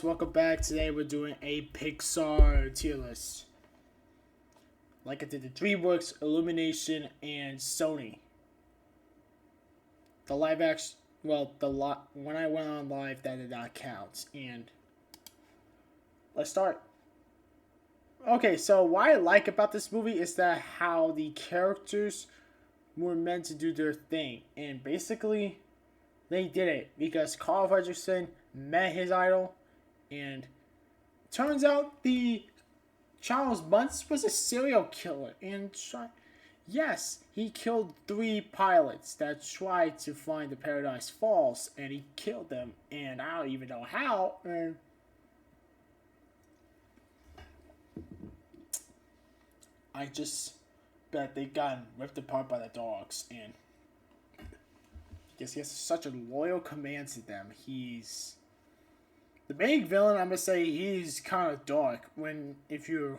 guys, welcome back. Today we're doing a Pixar tier list. Like I did the DreamWorks, Illumination, and Sony. The live action, when I went on live, that did not count. And let's start. Okay, so what I like about this movie is that how the characters were meant to do their thing. And basically, they did it because Carl Fredricksen met his idol, and turns out the Charles Muntz was a serial killer. And yes, he killed 3 pilots that tried to find the Paradise Falls, and he killed them. And I don't even know how. And I just bet they got ripped apart by the dogs. And because he has such a loyal command to them, he's the main villain. I'm gonna say he's kind of dark. When if you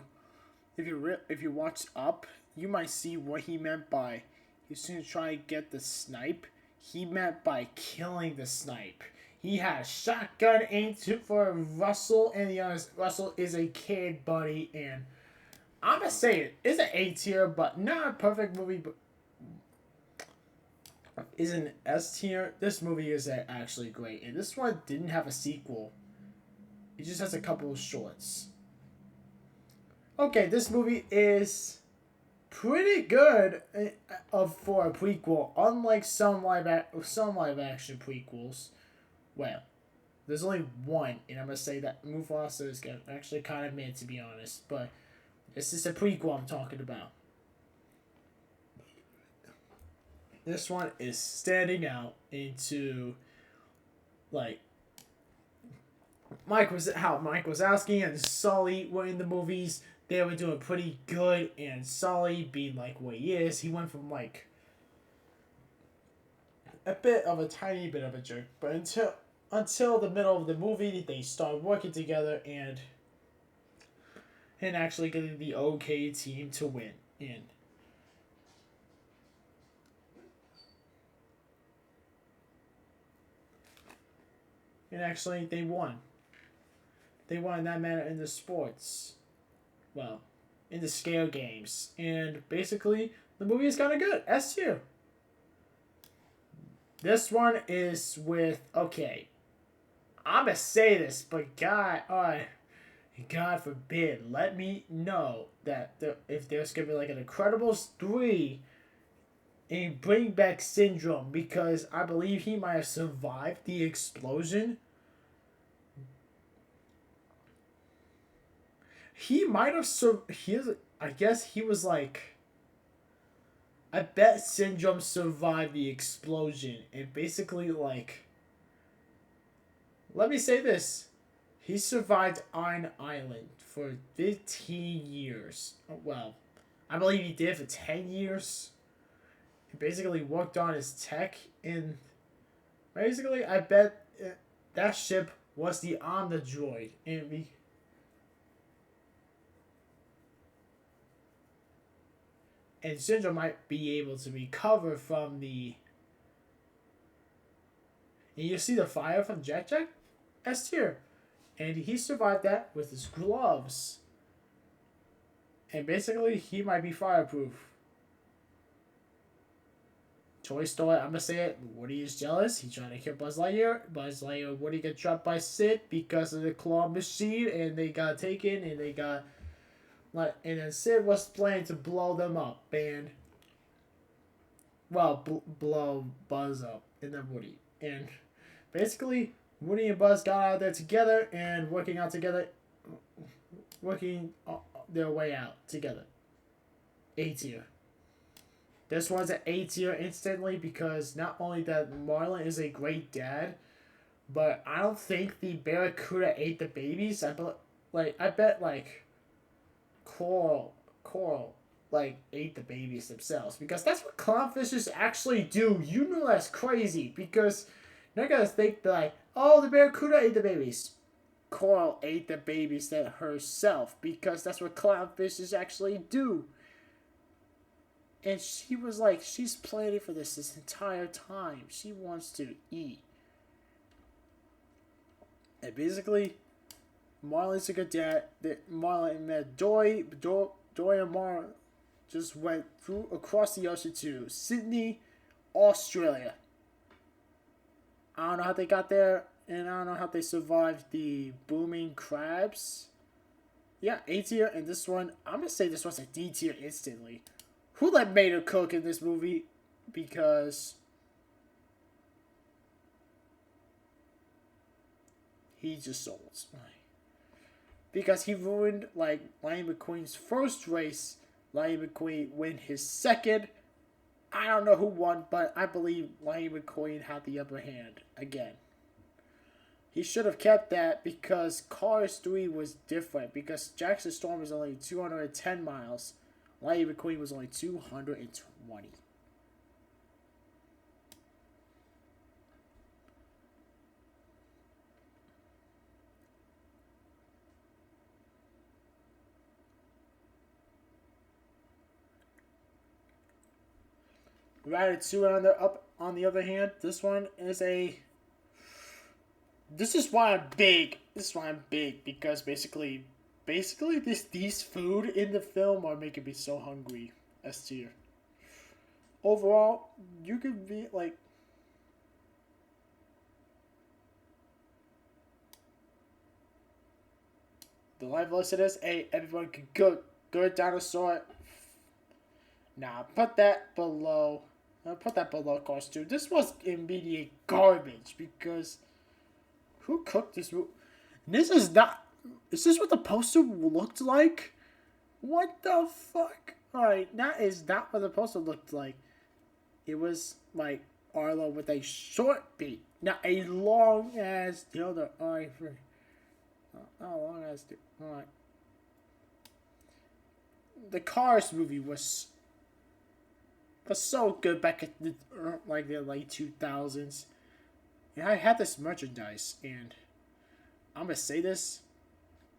watch Up, you might see what he meant by he's gonna try to get the snipe. He meant by killing the snipe. He had a shotgun aimed for Russell, and the honest Russell is a kid, buddy. And I'm gonna say it's an A tier, but not a perfect movie. But is an S tier. This movie is actually great, and this one didn't have a sequel. It just has a couple of shorts. Okay, this movie is pretty good for a prequel. Unlike some live action prequels, well, there's only one, and I'm gonna say that Mufasa is actually kind of mid, to be honest. But this is a prequel I'm talking about. This one is standing out into like Mike Wazowski and Sully were in the movies. They were doing pretty good, and Sully, being like what he is, he went from like a tiny bit of a jerk, but until the middle of the movie, they started working together and actually getting the okay team to win. And actually, they won. They won in that manner in the sports. Well, in the scale games. And basically, the movie is kind of good. S tier. This one is with, okay, I'm going to say this, but God forbid, let me know that if there's going to be like an Incredibles 3 in Bring Back Syndrome, because I believe he might have survived the explosion. He might have I guess he was like, I bet Syndrome survived the explosion, and basically like, let me say this, he survived on Island for 15 years. Well, I believe he did for 10 years. He basically worked on his tech, and basically I bet that ship was the Omni Droid, and Syndrome might be able to recover from the. And you see the fire from Jack S tier, and he survived that with his gloves. And basically, he might be fireproof. Toy Story, I'm gonna say it. Woody is jealous. He's trying to kill Buzz Lightyear. Woody got trapped by Sid because of the claw machine, and they got taken, and they got. And then Sid was planning to blow them up, and blow Buzz up, and then Woody. And basically, Woody and Buzz got out there together and working their way out together. A tier. This one's an A tier instantly, because not only that Marlon is a great dad, but I don't think the Barracuda ate the babies. I bet Coral ate the babies themselves, because that's what clownfishes actually do. You know that's crazy, because you're not gonna think like, oh, the Barracuda ate the babies. Coral ate the babies herself, because that's what clownfishes actually do. And she was like, she's planning for this entire time. She wants to eat. And basically, Marley's a cadet. Marley met Joy and Marley just went through across the ocean to Sydney, Australia. I don't know how they got there, and I don't know how they survived the booming crabs. Yeah, A tier, and this one, I'm gonna say this was a D tier instantly. Who let Mater cook in this movie? Because he just sold. Because he ruined like Lightning McQueen's first race. Lightning McQueen win his second. I don't know who won, but I believe Lightning McQueen had the upper hand again. He should have kept that because Cars 3 was different. Because Jackson Storm was only 210 miles. Lightning McQueen was only 220. Ratatouille on the other hand, this one is a. This is why I'm big. This is why I'm big because basically these food in the film are making me so hungry. S tier. Overall, you could be like. The life lesson is, hey, everyone can cook. Good dinosaur. Nah, put that below. Put that below Cars 2. This was immediate garbage because who cooked this? This is not. Is this what the poster looked like? What the fuck? Alright, that is not what the poster looked like. It was like Arlo with a short beat, not a long ass dildo. Alright, how long ass dildo? Alright. The Cars movie was so good back in the late 2000s. And I had this merchandise, and I'm gonna say this.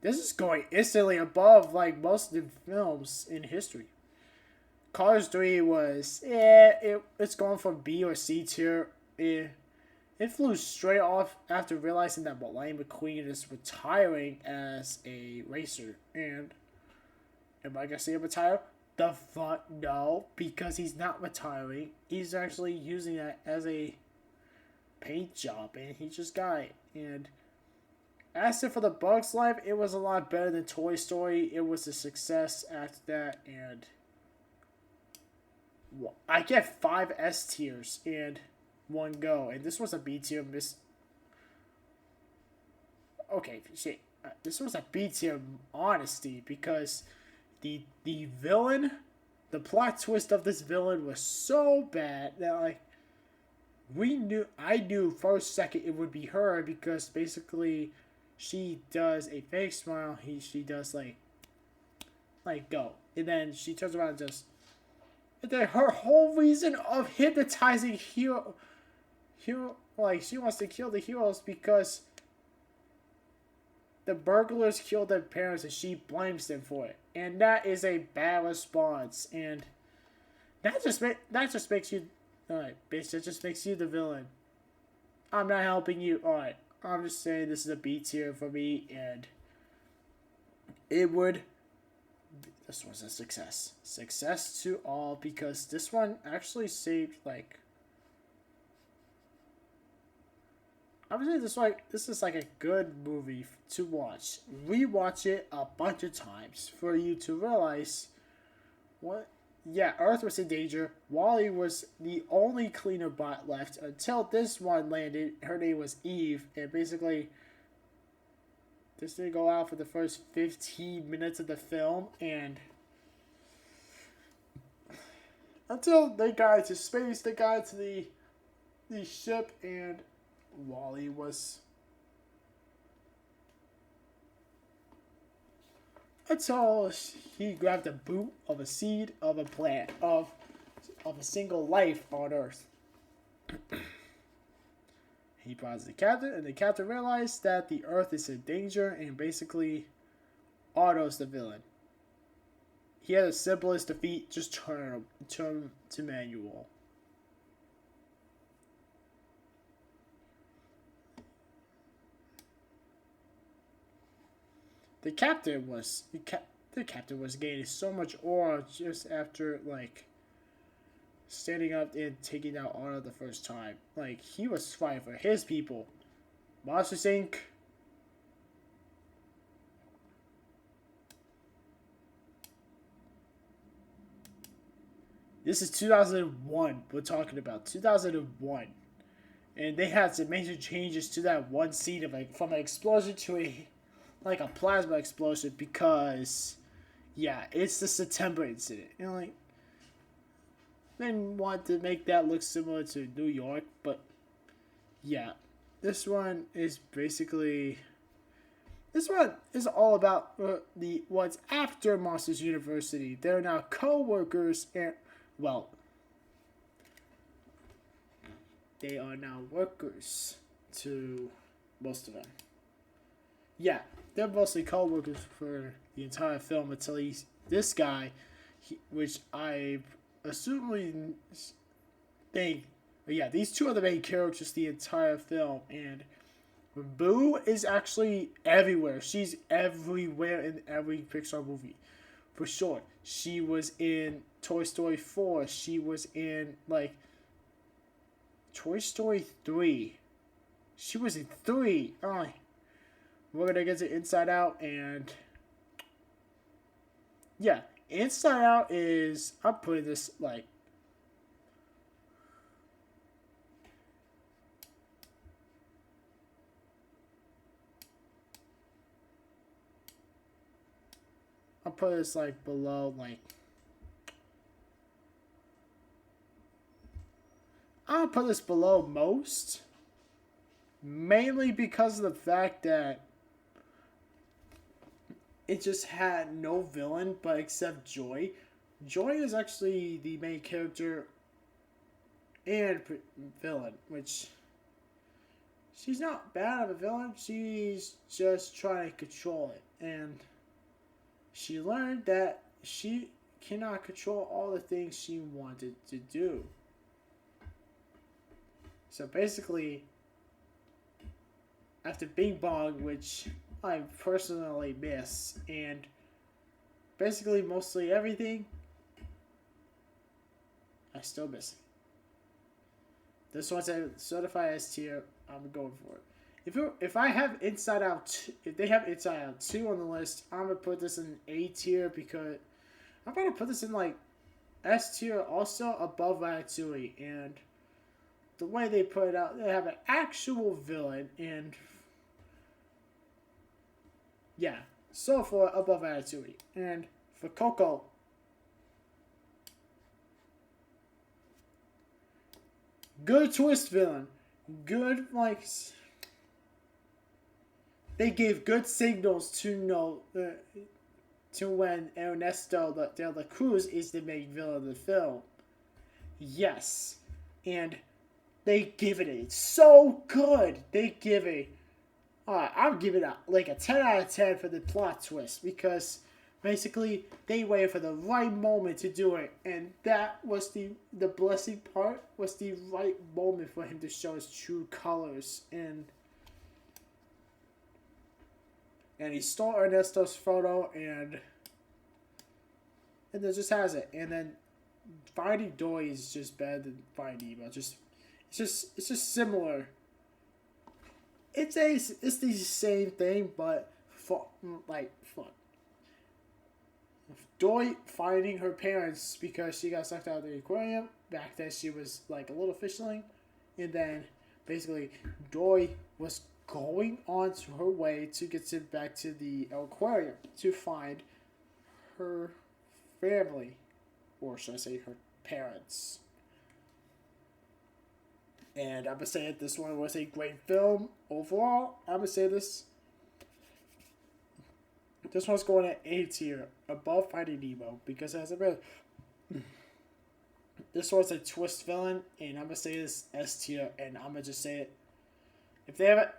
This is going instantly above like most of the films in history. Cars 3 was it's going from B or C tier. It flew straight off after realizing that Lightning McQueen is retiring as a racer. And am I gonna say retire? The fuck no, because he's not retiring. He's actually using that as a paint job, and he just got it. And as for the Bugs Life, it was a lot better than Toy Story. It was a success after that, and I get 5 S tiers in one go, and this was a B tier miss. Okay, shit, this was a B tier honesty because the villain, the plot twist of this villain was so bad that like I knew first second it would be her because basically she does a fake smile. She does like go, and then she turns around and just. And then her whole reason of hypnotizing hero, like she wants to kill the heroes because the burglars killed their parents and she blames them for it, and that is a bad response. And that just makes you, alright, bitch. That just makes you the villain. I'm not helping you. Alright, I'm just saying this is a B tier for me, and it would. This was a success. Success to all because this one actually saved like. I would say this is like a good movie to watch. Rewatch it a bunch of times for you to realize what. Yeah, Earth was in danger. Wally was the only cleaner bot left until this one landed. Her name was Eve, and basically. This didn't go out for the first 15 minutes of the film, and until they got into space, they got to the ship, and Wally was until he grabbed a boot of a seed of a plant of a single life on Earth. He brought the captain, and the captain realized that the Earth is in danger, and basically, Otto's the villain. He had the simplest defeat, just turn to manual. the captain was gaining so much aura just after like standing up and taking out Anna the first time. Like he was fighting for his people. Monsters Inc. This is 2001. We're talking about 2001, and they had some major changes to that one scene of like from an explosion to a like a plasma explosion because yeah, it's the September incident. You know, like they want to make that look similar to New York, but yeah, this one is basically this one is all about the what's after Monsters University. They're now co-workers and well, they are now workers to most of them. Yeah, they're mostly co-workers for the entire film until this guy, which I assumably think, yeah, these two are the main characters the entire film, and Boo is actually everywhere. She's everywhere in every Pixar movie, for sure. She was in Toy Story 4. She was in like Toy Story 3. She was in 3. Oh, we're gonna get to Inside Out, and yeah, Inside Out is, I'm putting this like I'll put this like below like I'll put this below most, mainly because of the fact that it just had no villain but except Joy. Joy is actually the main character and villain, which she's not bad of a villain. She's just trying to control it, and she learned that she cannot control all the things she wanted to do. So basically, after Bing Bong, which I personally miss, and basically mostly everything, I still miss it. This one's a certified S tier. I'm going for it. If I have Inside Out, if they have Inside Out 2 on the list, I'm gonna put this in A tier because I'm gonna put this in like S tier also above Ratatouille, and the way they put it out, they have an actual villain, and yeah, so for above Ratatouille. And for Coco, good twist villain, good like they gave good signals to know to when Ernesto de la Cruz is the main villain of the film. Yes, and they give it so good. They give it. I'm giving it like a 10 out of 10 for the plot twist because basically they waited for the right moment to do it, and that was the blessing part was the right moment for him to show his true colors, and he stole Ernesto's photo and then just has it, and then Finding Dory is just better than Finding Nemo. It's just similar. It's the same thing, but for Dory finding her parents because she got sucked out of the aquarium. Back then she was like a little fishling, and then basically Dory was going on to her way to get back to the aquarium to find her family, or should I say her parents. And I'm going to say it, this one was a great film overall. I'm going to say this one's going at A tier, above Finding Nemo, because it has a real... This one's a twist villain, and I'm going to say this S tier, and I'm going to just say it. If they have it...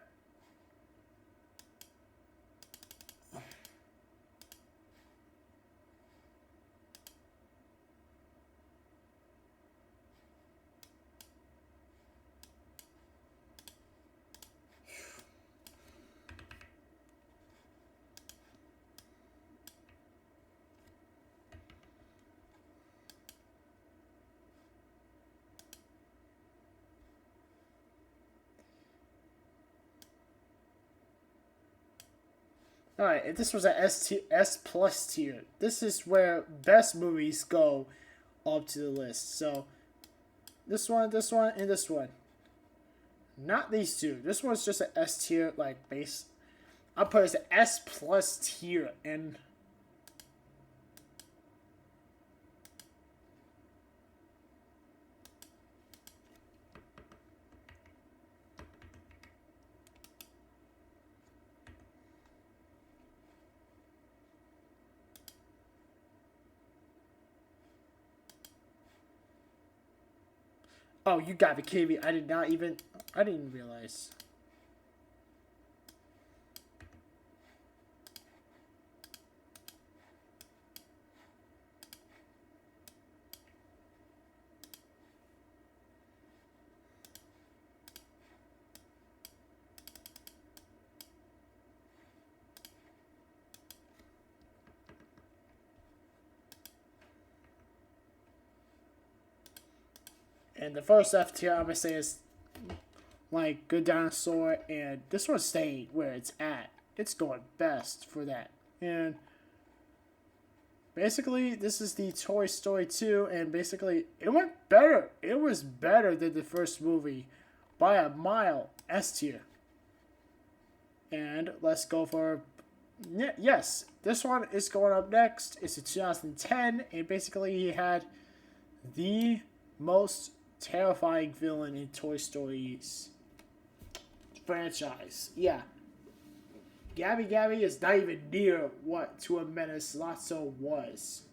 All right, if this was a S plus tier, this is where best movies go up to the list. So this one, and this one. Not these two. This one's just an S tier, like base. I'll put it as an S plus tier, and oh, you got me kidding me! I didn't realize. And the first F tier I'm gonna say is like Good Dinosaur, and this one's staying where it's at. It's going best for that. And basically, this is the Toy Story 2, and basically, it went better. It was better than the first movie by a mile. S tier. And let's go for. Yes, this one is going up next. It's a 2010, and basically, he had the most terrifying villain in Toy Story's franchise. Yeah. Gabby Gabby is not even near what To a Menace Lotso was.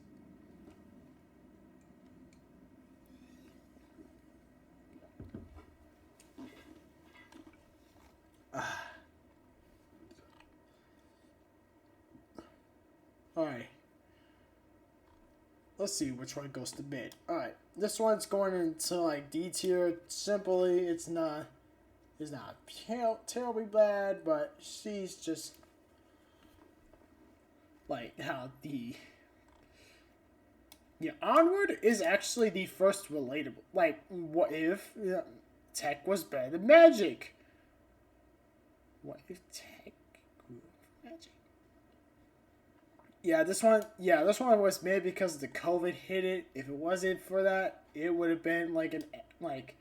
Alright. Let's see which one goes to mid. Alright. This one's going into like D tier. Simply, it's not terribly bad, but she's just like how the Onward is actually the first relatable. Like, what if tech was better than magic? What if tech grew from magic? This one was made because the COVID hit it. If it wasn't for that, it would have been like an like.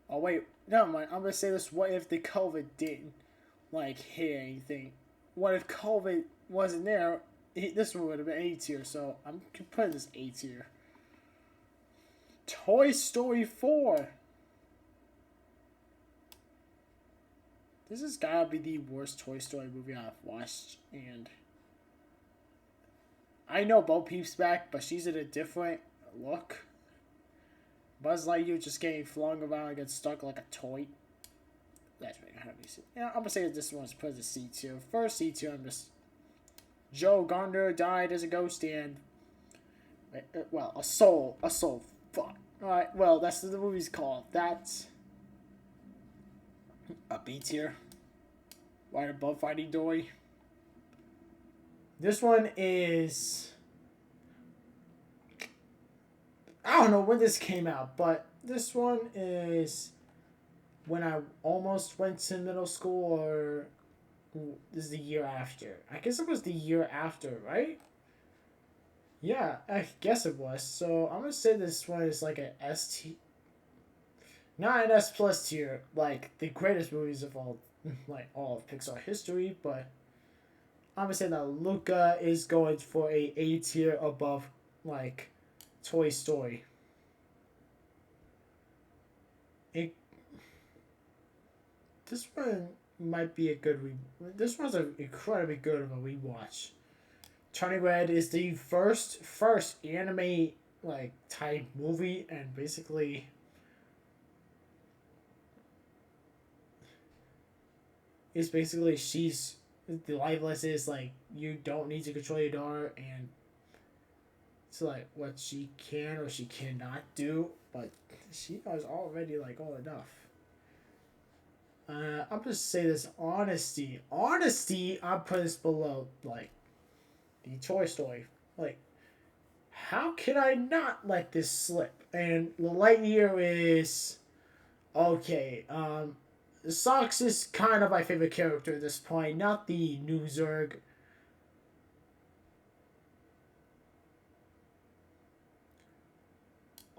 Oh wait, never mind. I'm gonna say this. What if the COVID didn't like hit anything? What if COVID wasn't there? This one would have been A tier. So I'm putting this A tier. Toy Story 4. This has gotta be the worst Toy Story movie I've watched, and I know Bo Peep's back, but she's in a different look. Buzz Lightyear just getting flung around and gets stuck like a toy. That's really hard to see. Yeah, I'm gonna say that this one's put as a C tier. First C tier, I'm just Joe Gardner died as a ghost, and well, a soul. Fuck. All right. Well, that's what the movie's called. That's a B tier. Right above Finding Dory. This one is. I don't know when this came out, but this one is when I almost went to middle school, or this is the year after. I guess it was the year after, right? Yeah, I guess it was. So I'm gonna say this one is like an S T, not an S plus tier, like the greatest movies of all of Pixar history, but I'm gonna say that Luca is going for a tier above like Toy Story. This one might be a good this one's an incredibly good of a rewatch. Turning Red is the first anime like type movie, and basically she's the life lesson is like you don't need to control your daughter, and it's like what she can or she cannot do, but she is already like old enough. I'm just say this honesty. I'm putting this below like the Toy Story. Like, how can I not let this slip? And Lightyear is okay. Socks is kind of my favorite character at this point. Not the new Zurg.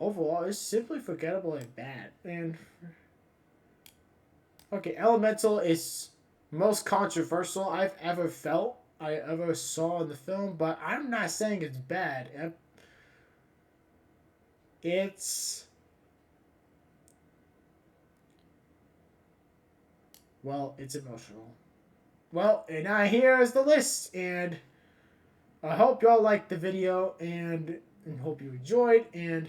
overall, it's simply forgettable and bad. And okay, Elemental is most controversial I've ever felt, I ever saw in the film, but I'm not saying it's bad. It's, well, it's emotional. Well, and now here is the list, and I hope y'all liked the video, and hope you enjoyed, and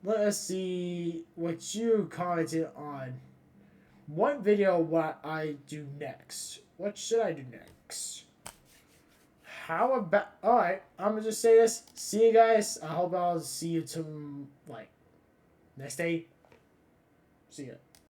let us see what you commented on. What video what I do next? What should I do next? How about... Alright, I'm gonna just say this. See you guys. I hope I'll see you to, like, next day. See ya.